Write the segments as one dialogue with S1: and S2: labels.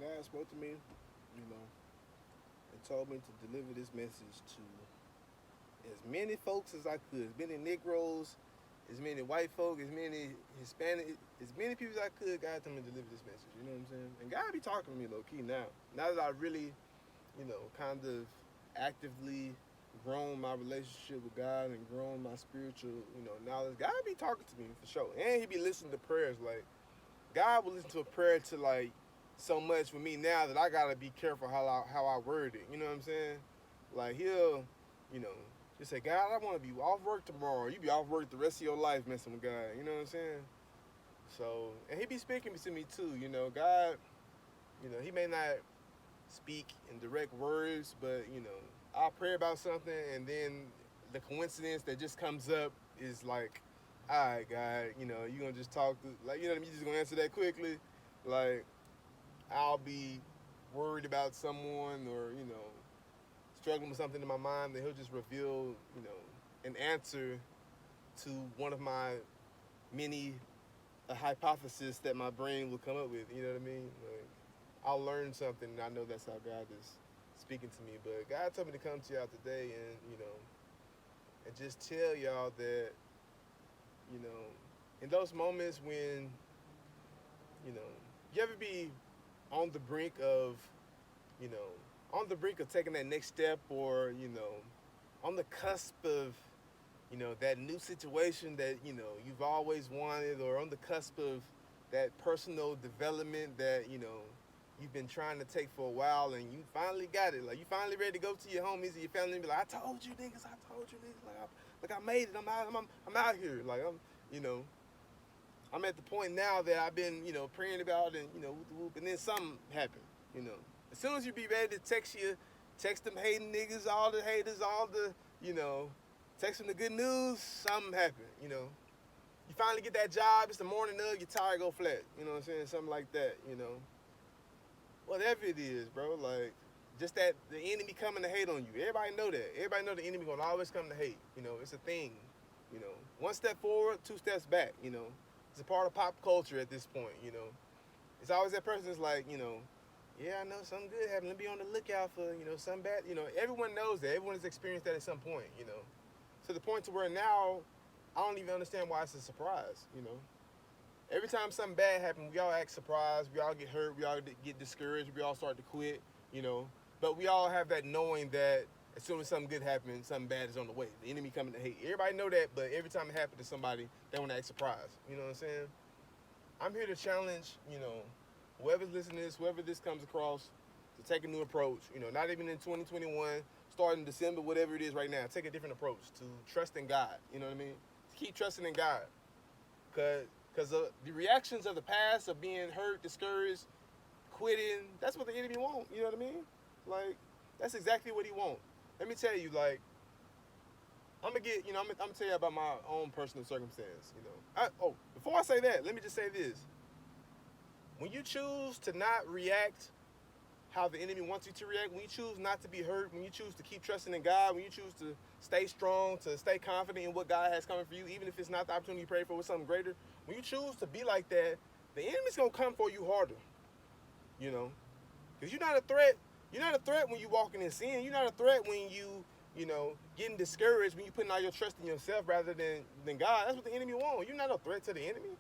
S1: God spoke to me, and told me to deliver this message to as many folks as I could, as many Negroes, as many white folk, as many Hispanic, as many people as I could. God told me to deliver this message. You know what I'm saying? And God be talking to me low key now. Now that I really, kind of actively grown my relationship with God and grown my spiritual, knowledge. God be talking to me for sure, and He be listening to prayers. Like God will listen to a prayer to like so much for me now that I gotta be careful how I word it. You know what I'm saying? Like He'll, you know, just say, God, I want to be off work tomorrow. You be off work the rest of your life messing with God. You know what I'm saying? So, and He be speaking to me too. God, He may not speak in direct words, but I'll pray about something, and then the coincidence that just comes up is like, all right, God, you gonna just talk to, like, what I mean? You just gonna answer that quickly, like I'll be worried about someone, or struggling with something in my mind, that He'll just reveal, an answer to one of my many hypotheses that my brain will come up with. You know what I mean? Like, I'll learn something, and I know that's how God is speaking to me. But God told me to come to y'all today, and and just tell y'all that you know, in those moments when you know, you ever be on the brink of you know, taking that next step, or on the cusp of that new situation that you've always wanted, or on the cusp of that personal development that you've been trying to take for a while, and you finally got it. Like, you finally ready to go to your homies and your family and be like, I told you niggas, like I made it. I'm out here. Like, you know I'm at the point now that I've been praying about, and whoop, whoop, and then something happened. you know as soon as you be ready to text them hating niggas, all the haters, all the you know text them the good news, something happened. You finally get that job, it's the morning of, your tire go flat. You know what I'm saying? Something like that. Whatever it is, bro. Like, just that the enemy coming to hate on you. Everybody know that. Everybody know the enemy gonna always come to hate. It's a thing. One step forward, two steps back. It's a part of pop culture at this point. It's always that person that's like, yeah, I know something good happened. Let me be on the lookout for, something bad. Everyone knows that. Everyone has experienced that at some point. To the point to where now I don't even understand why it's a surprise. Every time something bad happens, we all act surprised, we all get hurt, we all get discouraged, we all start to quit, you know. But we all have that knowing that as soon as something good happens, something bad is on the way. The enemy coming to hate. Everybody know that, but every time it happens to somebody, they want to act surprised. You know what I'm saying? I'm here to challenge, whoever's listening to this, whoever this comes across, to take a new approach. Not even in 2021, starting December, whatever it is right now, take a different approach to trust in God. You know what I mean? To keep trusting in God. Because the reactions of the past, of being hurt, discouraged, quitting, that's what the enemy wants. You know what I mean? Like, that's exactly what he wants. Let me tell you, like, I'm gonna tell you about my own personal circumstance. Before I say that, let me just say this. When you choose to not react how the enemy wants you to react, when you choose not to be hurt, when you choose to keep trusting in God, when you choose to stay strong, to stay confident in what God has coming for you, even if it's not the opportunity you pray for with something greater, when you choose to be like that, the enemy's gonna come for you harder. You know, because you're not a threat. You're not a threat when you walking in sin. You're not a threat when getting discouraged, when you putting all your trust in yourself rather than God. That's what the enemy wants. You're not a threat to the enemy.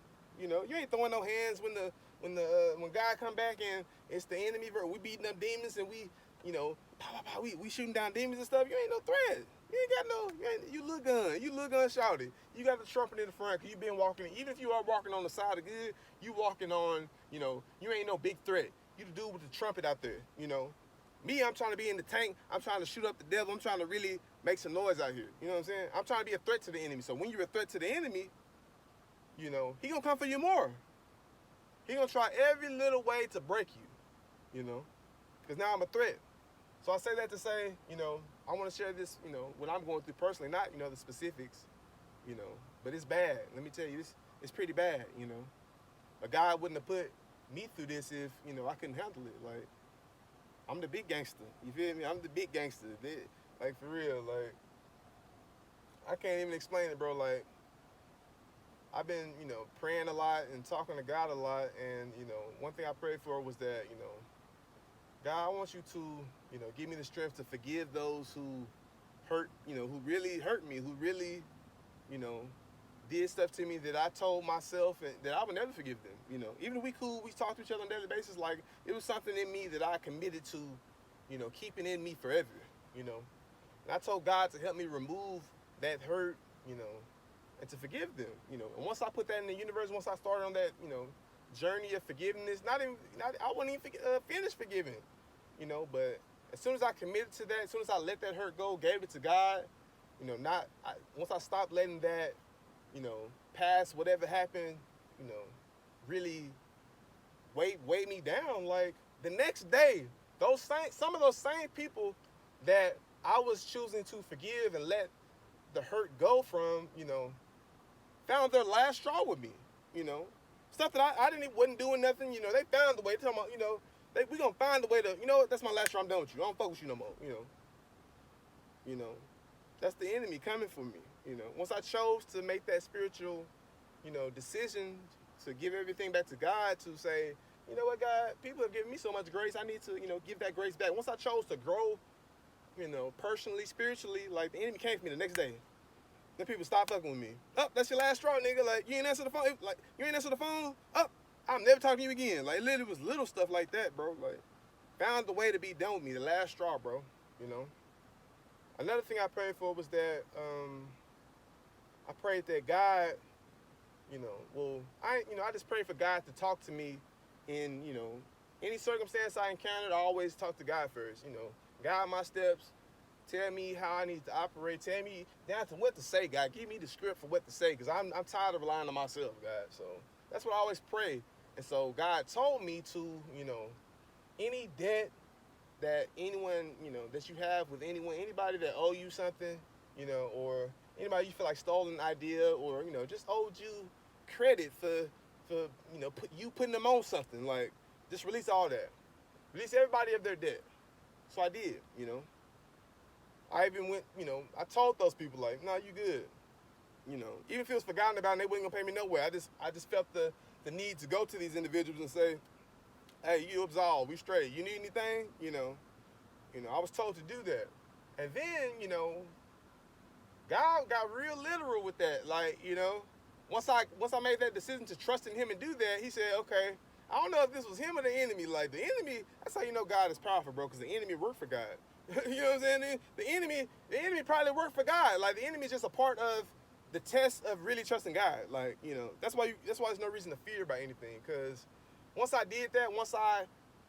S1: You ain't throwing no hands when God come back and it's the enemy. We beating up demons, and pow, pow, pow, we shooting down demons and stuff. You ain't no threat. You ain't got no. You look gun shouted. You got the trumpet in the front because you been walking. Even if you are walking on the side of good, you walking on. You ain't no big threat. You the dude with the trumpet out there. Me, I'm trying to be in the tank. I'm trying to shoot up the devil. I'm trying to really make some noise out here. You know what I'm saying? I'm trying to be a threat to the enemy. So when you're a threat to the enemy, he gonna come for you more. He gonna try every little way to break you. Because now I'm a threat. So I say that to say, I want to share this, what I'm going through personally, not, the specifics, but it's bad. Let me tell you, it's pretty bad. But God wouldn't have put me through this if, I couldn't handle it. Like, I'm the big gangster. You feel me? I'm the big gangster. Like, for real, like, I can't even explain it, bro. Like, I've been, praying a lot and talking to God a lot. And, one thing I prayed for was that, God, I want you to, give me the strength to forgive those who hurt, who really hurt me, who really, you know, did stuff to me that I told myself and that I would never forgive them. Even if we cool, we talk to each other on a daily basis. Like it was something in me that I committed to, keeping in me forever. You know, and I told God to help me remove that hurt, and to forgive them. And once I put that in the universe, once I started on that, journey of forgiveness, I wouldn't even finish forgiving, But as soon as I committed to that, as soon as I let that hurt go, gave it to God, once I stopped letting that, past whatever happened, really weigh me down. Like the next day, some of those same people that I was choosing to forgive and let the hurt go from, found their last straw with me, stuff that I wasn't doing nothing, they found the way. They're talking about, we gonna find the way to, that's my last straw. I'm done with you. I don't fuck with you no more, you know. That's the enemy coming for me, Once I chose to make that spiritual, decision to give everything back to God, to say, you know what, God, people have given me so much grace. I need to, give that grace back. Once I chose to grow, personally, spiritually, like the enemy came for me the next day. Then people stop fucking with me. Oh, that's your last straw, nigga. Like, you ain't answer the phone. Like, you ain't answer the phone. Oh, I'm never talking to you again. Like, literally, it was little stuff like that, bro. Like, found the way to be done with me. The last straw, bro. Another thing I prayed for was that I prayed that God, I just prayed for God to talk to me in, any circumstance I encountered. I always talk to God first. Guide my steps. Tell me how I need to operate. Tell me down to what to say, God. Give me the script for what to say, because I'm tired of relying on myself, God. So that's what I always pray. And so God told me to, any debt that anyone, that you have with anyone, anybody that owe you something, or anybody you feel like stole an idea, or, just owed you credit for putting them on something. Like, just release all that. Release everybody of their debt. So I did, I even went, I told those people, like, no, you good. Even if it was forgotten about and they wasn't gonna pay me nowhere, I just felt the need to go to these individuals and say, hey, you absolved, we straight. You need anything? I was told to do that. And then, God got real literal with that. Like, once I made that decision to trust in him and do that, he said, okay, I don't know if this was him or the enemy. Like, the enemy, that's how you know God is powerful, bro, because the enemy worked for God. You know what I'm saying? The enemy probably worked for God. Like, the enemy is just a part of the test of really trusting God. Like, that's why there's no reason to fear about anything. Because once I did that, once I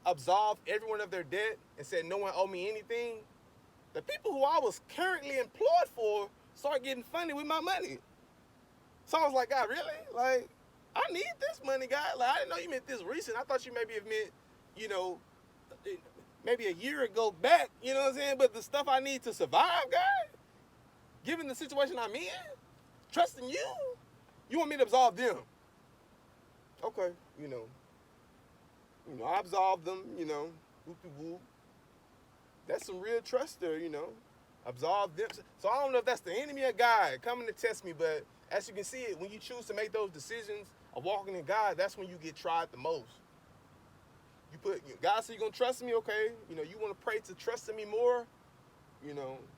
S1: absolved everyone of their debt and said no one owed me anything, the people who I was currently employed for started getting funny with my money. So I was like, God, really? Like, I need this money, God. Like, I didn't know you meant this recent. I thought you maybe have meant, maybe a year ago back, you know what I'm saying? But the stuff I need to survive, God, given the situation I'm in, trusting you want me to absolve them. Okay, I absolved them, whoop-de-whoop. That's some real trust there, Absolve them. So I don't know if that's the enemy or God coming to test me, but as you can see, when you choose to make those decisions of walking in God, that's when you get tried the most. You put, God said you're going to trust me, okay? You want to pray to trust in me more, I'm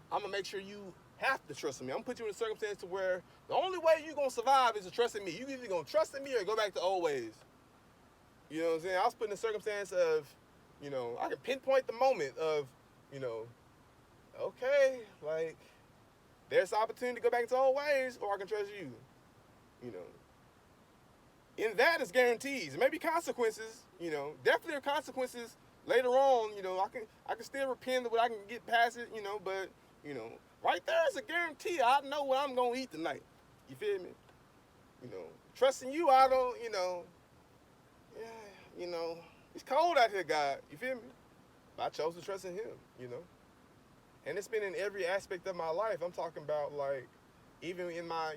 S1: going to make sure you have to trust in me. I'm going to put you in a circumstance to where the only way you're going to survive is to trust in me. You either going to trust in me or go back to old ways. You know what I'm saying? I was put in a circumstance of, I can pinpoint the moment of, okay, like, there's an opportunity to go back to old ways, or I can trust you. In that is guarantees. There may be consequences, definitely are consequences later on, I can still repent, but I can get past it, but, right there is a guarantee. I know what I'm going to eat tonight. You feel me? Trusting you, I don't, it's cold out here, God. You feel me? But I chose to trust in him, And it's been in every aspect of my life. I'm talking about, like, even in my,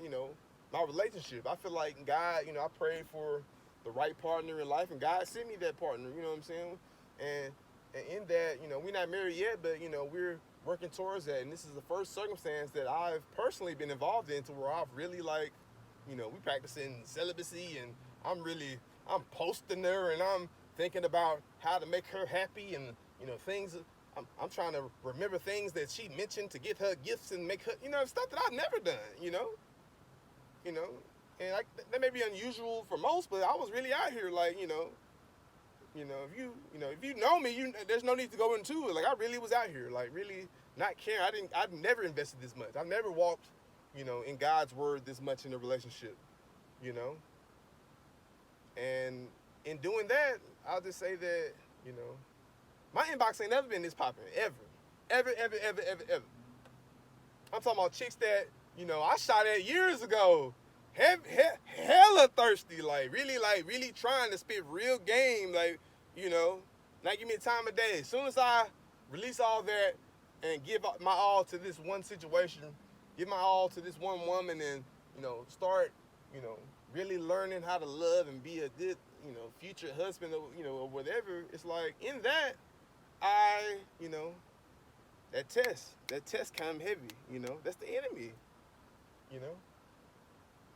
S1: my relationship. I feel like God, I prayed for the right partner in life, and God sent me that partner, you know what I'm saying? And in that, we're not married yet, but, we're working towards that. And this is the first circumstance that I've personally been involved in to where I've really, like, we practicing celibacy, and I'm posting her, and I'm thinking about how to make her happy and Things. I'm trying to remember things that she mentioned to get her gifts and make her, stuff that I've never done. You know, and that may be unusual for most, but I was really out here, like, if you know me, there's no need to go into it. Like, I really was out here, like, really not caring. I've never invested this much. I've never walked, in God's word this much in a relationship, you know. And in doing that, I'll just say that, my inbox ain't never been this popping, ever, ever, ever, ever, ever, ever. I'm talking about chicks that, I shot at years ago. Hella thirsty, like really trying to spit real game, like, not give me a time of day. As soon as I release all that and give my all to this one situation, give my all to this one woman, and, start, really learning how to love and be a good, future husband, or whatever, it's like, in that, that test come heavy, that's the enemy,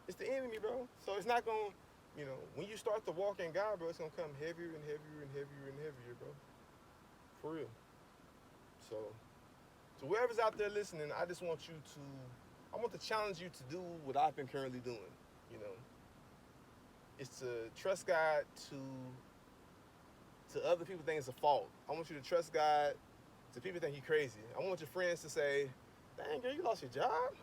S1: It's the enemy, bro. So it's not going to, when you start to walk in God, bro, it's going to come heavier and heavier and heavier and heavier, bro. For real. So, to whoever's out there listening, I want to challenge you to do what I've been currently doing, It's to trust God to other people think it's a fault. I want you to trust God to people think you're crazy. I want your friends to say, dang, girl, you lost your job?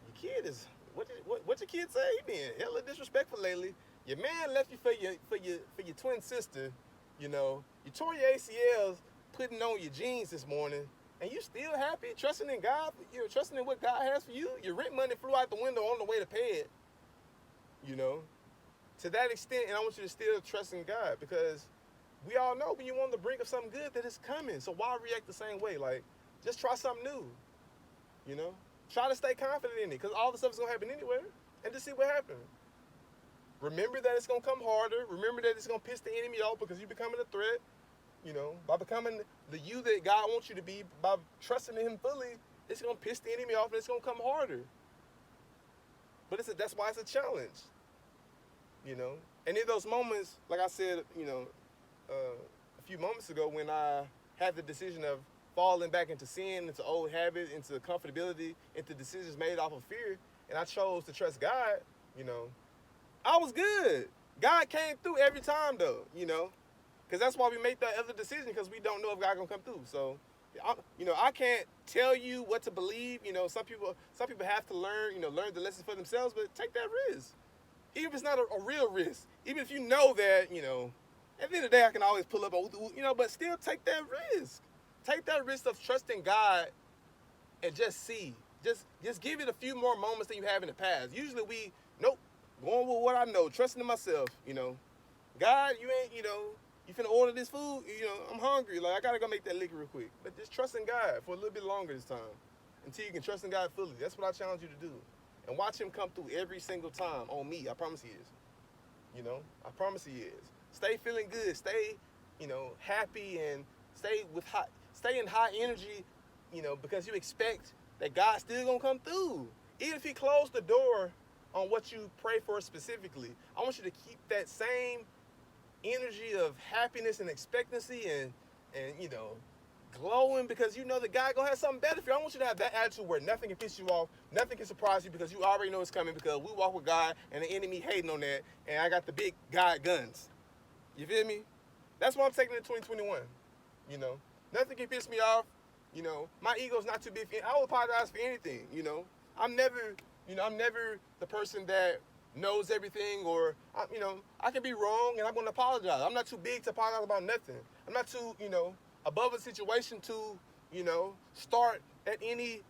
S1: Your kid is... What your kid say? He been hella disrespectful lately. Your man left you for your twin sister. You tore your ACLs putting on your jeans this morning, and you still happy, trusting in God. You're trusting in what God has for you. Your rent money flew out the window on the way to pay it. To that extent, and I want you to still trust in God, because we all know when you're on the brink of something good that it's coming. So why react the same way? Like, just try something new. Try to stay confident in it, because all the stuff is going to happen anyway, and just see what happens. Remember that it's going to come harder. Remember that it's going to piss the enemy off because you're becoming a threat. By becoming the you that God wants you to be, by trusting in him fully, it's going to piss the enemy off and it's going to come harder. But that's why it's a challenge. And in those moments, like I said, a few moments ago, when I had the decision of falling back into sin, into old habits, into comfortability, into decisions made off of fear, and I chose to trust God, I was good. God came through every time, though, because that's why we make that other decision, because we don't know if God gonna come through. So, I can't tell you what to believe. Some people have to learn the lessons for themselves, but take that risk, even if it's not a real risk. Even if you know that, at the end of the day, I can always pull up, but still take that risk. Take that risk of trusting God and just see. Just give it a few more moments than you have in the past. Usually going with what I know, trusting in myself, God, you ain't, you finna order this food, I'm hungry. Like, I gotta go make that liquor real quick. But just trust in God for a little bit longer this time, until you can trust in God fully. That's what I challenge you to do. And watch him come through every single time on me. I promise he is. I promise he is. Stay feeling good. Stay, happy, and stay in high energy, because you expect that God's still gonna come through. Even if he closed the door on what you pray for specifically, I want you to keep that same energy of happiness and expectancy and glowing, because that God gonna have something better for you. I want you to have that attitude where nothing can piss you off, nothing can surprise you, because you already know it's coming, because we walk with God and the enemy hating on that, and I got the big God guns. You feel me? That's why I'm taking it to 2021. Nothing can piss me off. My ego's not too big. I will apologize for anything. I'm never the person that knows everything, or I can be wrong and I'm going to apologize. I'm not too big to apologize about nothing. I'm not too above a situation to start at any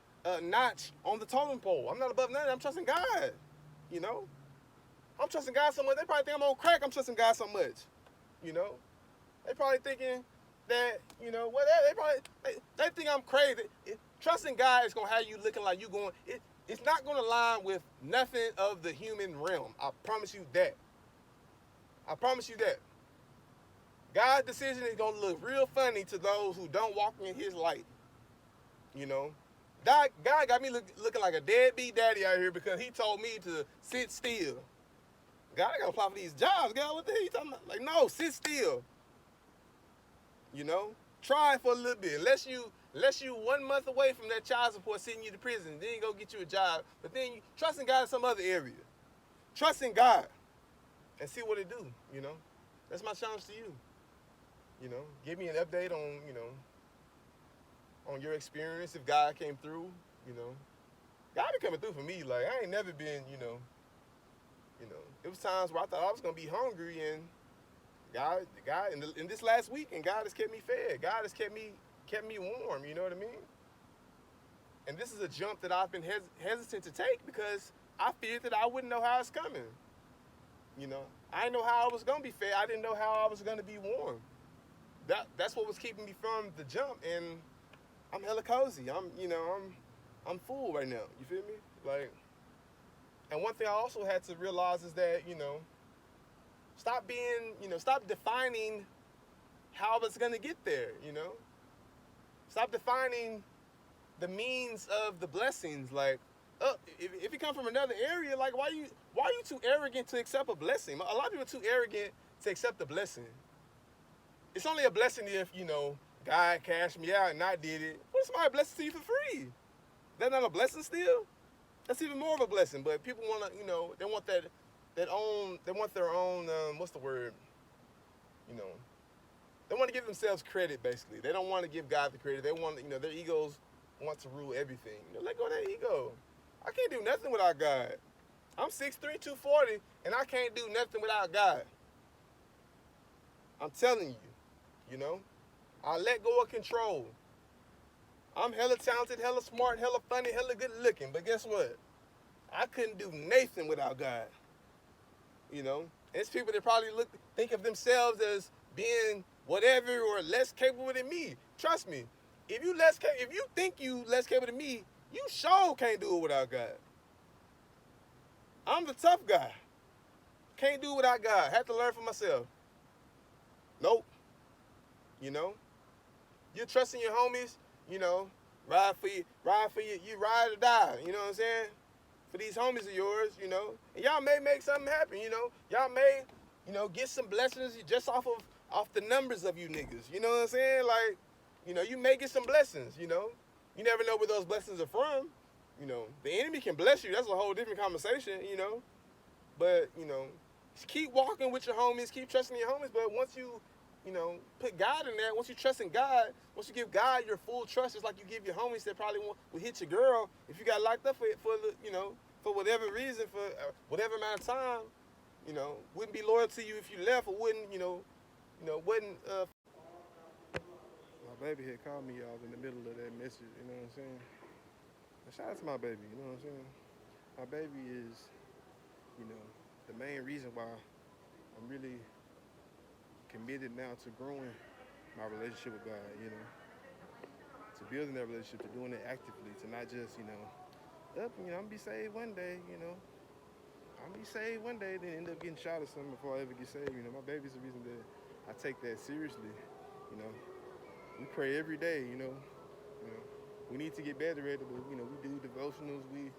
S1: notch on the totem pole. I'm not above nothing. I'm trusting God. I'm trusting God so much. They probably think I'm on crack. I'm trusting God so much. They probably thinking that, they think I'm crazy. Trusting God is going to have you looking like you going, it's not going to line with nothing of the human realm. I promise you that. I promise you that. God's decision is going to look real funny to those who don't walk in his light. God got me looking like a deadbeat daddy out here because he told me to sit still. God, I got to apply for these jobs. God, what the hell you talking about? Like, no, sit still. Try it for a little bit. Unless you 1 month away from that child support sending you to prison, then you go get you a job. But then you trust in God in some other area. Trust in God and see what it do. That's my challenge to you. Give me an update on on your experience if God came through. God been coming through for me. Like I ain't never been. It was times where I thought I was gonna be hungry and God, in this last week, and God has kept me fed. God has kept me warm. You know what I mean? And this is a jump that I've been hesitant to take because I feared that I wouldn't know how it's coming. I didn't know how I was gonna be fed. I didn't know how I was gonna be warm. That's what was keeping me from the jump. And I'm hella cozy. I'm full right now. You feel me? Like, and one thing I also had to realize is that stop defining how I was gonna get there. Stop defining the means of the blessings. Like, if you come from another area, like why are you too arrogant to accept a blessing? A lot of people are too arrogant to accept a blessing. It's only a blessing if God cashed me out and I did it. What if somebody blesses to you for free? That's not a blessing still? That's even more of a blessing. But people want to, they want they want their own, what's the word? They want to give themselves credit, basically. They don't want to give God the credit. They want, their egos want to rule everything. Let go of that ego. I can't do nothing without God. I'm 6'3", 240, and I can't do nothing without God. I'm telling you, I let go of control. I'm hella talented, hella smart, hella funny, hella good looking. But guess what? I couldn't do nothing without God. It's people that probably think of themselves as being whatever or less capable than me. Trust me, if you think you less capable than me, you sure can't do it without God. I'm the tough guy. Can't do it without God. Have to learn for myself. Nope. You're trusting your homies, ride for you, you ride or die, you know what I'm saying? For these homies of yours, and y'all may make something happen, y'all may, get some blessings just off the numbers of you niggas, you know what I'm saying? Like, you may get some blessings, you never know where those blessings are from, the enemy can bless you, that's a whole different conversation, but, just keep walking with your homies, keep trusting your homies, but once you put God in there. Once you trust in God, once you give God your full trust, it's like you give your homies that probably will hit your girl if you got locked up for whatever reason, for whatever amount of time, wouldn't be loyal to you if you left, or wouldn't. My baby had called me, y'all, in the middle of that message. You know what I'm saying? And shout out to my baby. You know what I'm saying? My baby is, the main reason why I'm really committed now to growing my relationship with God, to building that relationship, to doing it actively, to not just, I'm gonna be saved one day, I'm gonna be saved one day, then end up getting shot or something before I ever get saved. My baby's the reason that I take that seriously. We pray every day, we need to get better at it, but we do devotionals, we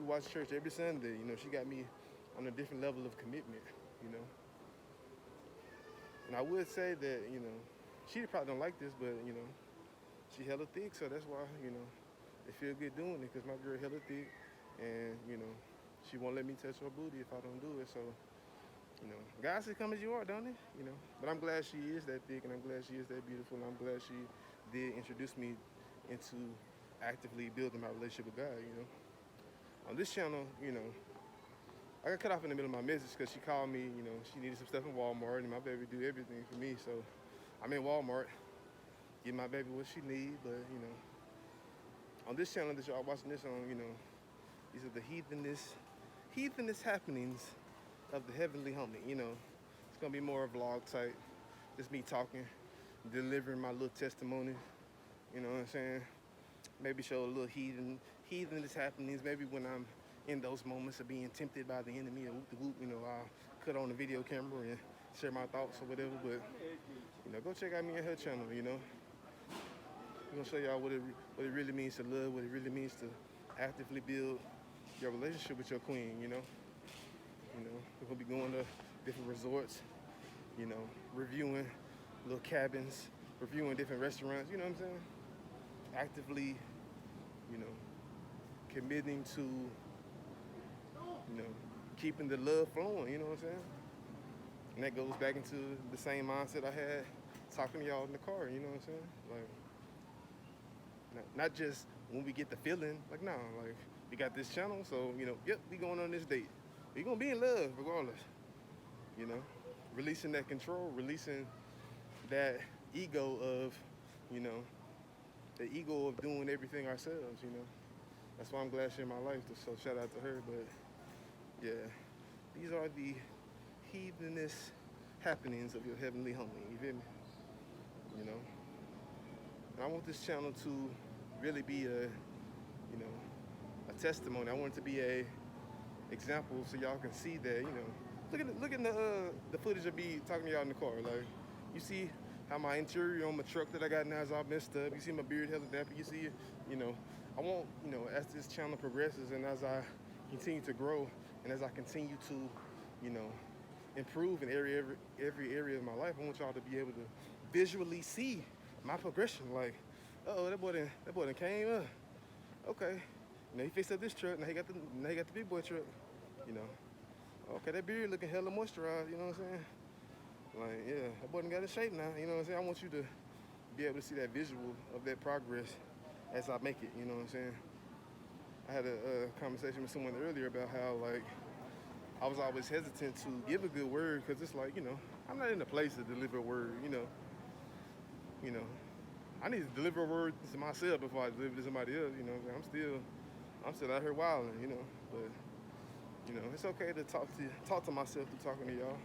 S1: watch church every Sunday. She got me on a different level of commitment, And I would say that, she probably don't like this, but, she hella thick, so that's why, they feel good doing it, because my girl hella thick, and, she won't let me touch her booty if I don't do it, so, God said come as you are, don't it? But I'm glad she is that thick, and I'm glad she is that beautiful, and I'm glad she did introduce me into actively building my relationship with God, On this channel, I got cut off in the middle of my message because she called me, she needed some stuff in Walmart, and my baby do everything for me, so I'm in Walmart, get my baby what she need, but, on this channel that y'all watching this on, these are the heathenist happenings of the heavenly homie, It's gonna be more a vlog type, just me talking, delivering my little testimony, you know what I'm saying? Maybe show a little heathenist happenings, maybe when I'm in those moments of being tempted by the enemy or whoop-de-whoop, I'll cut on the video camera and share my thoughts or whatever, but, go check out me and her channel, We're gonna show y'all what it really means to love, what it really means to actively build your relationship with your queen, We're gonna be going to different resorts, reviewing little cabins, reviewing different restaurants, you know what I'm saying? Actively, you know, committing to, keeping the love flowing, you know what I'm saying? And that goes back into the same mindset I had talking to y'all in the car, you know what I'm saying? Like, not just when we get the feeling, like, nah, like, we got this channel, so, yep, we going on this date. We gonna be in love regardless, you know? Releasing that control, releasing that ego of, you know, the ego of doing everything ourselves, you know? That's why I'm glad she's in my life, so shout out to her, but, yeah. These are the heathenous happenings of your heavenly homie, you feel me? You know? And I want this channel to really be a testimony. I want it to be a example so y'all can see that, look at the footage of me talking to y'all in the car. Like, you see how my interior on my truck that I got now is all messed up. You see my beard hella damp. You see, I want, as this channel progresses and as I continue to grow and as I continue to, improve in every area of my life, I want y'all to be able to visually see my progression. Like, oh, that boy done came up. Okay. He fixed up this truck. Now he got the big boy truck. Okay, that beard looking hella moisturized. You know what I'm saying? Like, yeah, that boy done got in shape now. You know what I'm saying? I want you to be able to see that visual of that progress as I make it. You know what I'm saying? I had a conversation with someone earlier about how, like, I was always hesitant to give a good word because it's like, I'm not in a place to deliver a word. I need to deliver a word to myself before I deliver to somebody else. I'm still out here wilding, but it's okay to talk to myself through talking to y'all.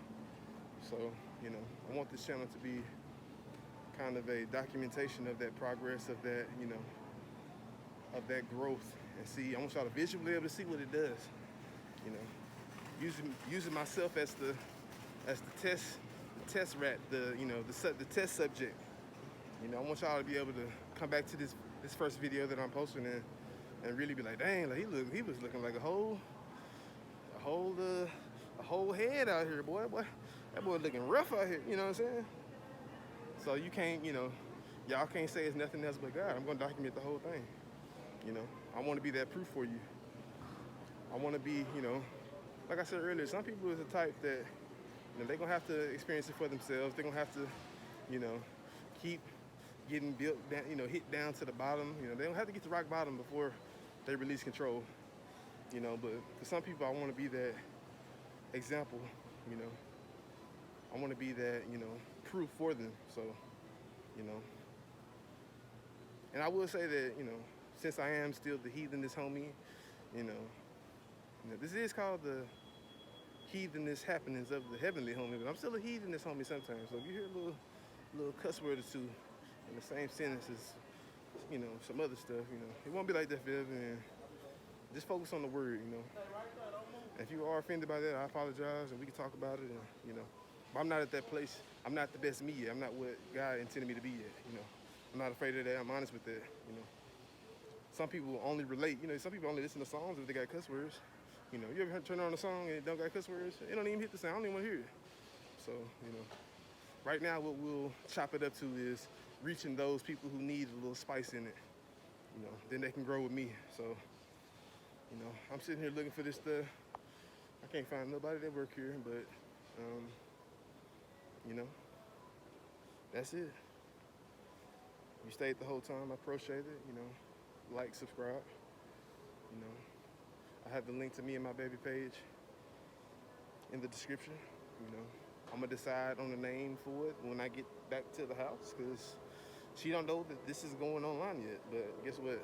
S1: So, I want this channel to be kind of a documentation of that progress, of that, of that growth. And see, I want y'all to visually be able to see what it does. Using myself as the test rat, the test subject. I want y'all to be able to come back to this first video that I'm posting and really be like, dang, like he was looking like a whole head out here, boy. That boy looking rough out here. You know what I'm saying? So you can't, y'all can't say it's nothing else but God. I'm gonna document the whole thing. I want to be that proof for you. I want to be, like I said earlier, some people is the type that, they're gonna have to experience it for themselves. They're gonna have to, keep getting built down, hit down to the bottom. They don't have to get to rock bottom before they release control. But for some people, I want to be that example. I want to be that, proof for them. So, and I will say that, since I am still the heathenous homie, this is called the heathenous happenings of the heavenly homie, but I'm still a heathenous homie sometimes. So if you hear a little cuss word or two in the same sentence as, some other stuff, it won't be like that forever. And just focus on the word, If you are offended by that, I apologize, and we can talk about it. And, but I'm not at that place. I'm not the best me yet. I'm not what God intended me to be yet. I'm not afraid of that. I'm honest with that. Some people only relate. Some people only listen to songs if they got cuss words. You ever turn on a song and it don't got cuss words? It don't even hit the sound. I don't even want to hear it. So, right now what we'll chop it up to is reaching those people who need a little spice in it. Then they can grow with me. So, I'm sitting here looking for this stuff. I can't find nobody that work here, but, that's it. You stayed the whole time. I appreciate it. Like, subscribe. I have the link to me and my baby page in the description. I'm gonna decide on the name for it when I get back to the house, because she don't know that this is going online yet. But guess what?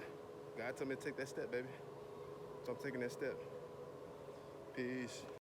S1: God told me to take that step, baby. So I'm taking that step. Peace.